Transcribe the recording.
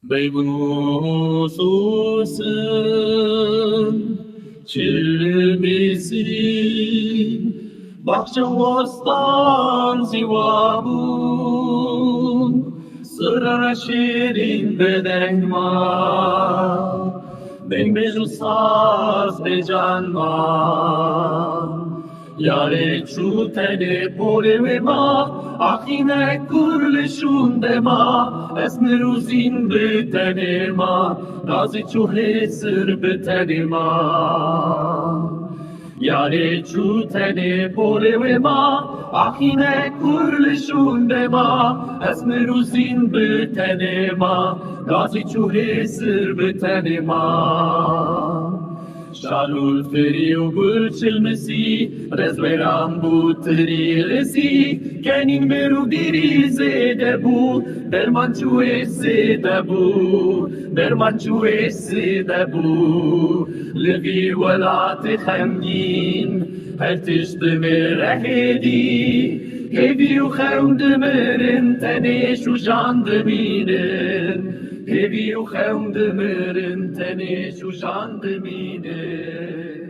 Beybusus'un çilbisi Bahçevostan zivabun Sırara şirin bedenma Ben bezusaz becanma Yare çutele polevema Ahine kurleşun dema Esmeruzin betenema Nazi çuhe sır betenema Yare çutele polevema Ahine kurleşun dema Esmeruzin betenema Nazi çuhe sır betenema Shalul feriu gulcel mesi, rezveram butri resi, kenin meru dirize debu, dermançue se debu, dermançue se debu, levi velat xemgin, hertiş demir ehedi, hevi u xeund demirin, teneş u jan demirin, Hevi u xeund demirin, teneş u jan demirin.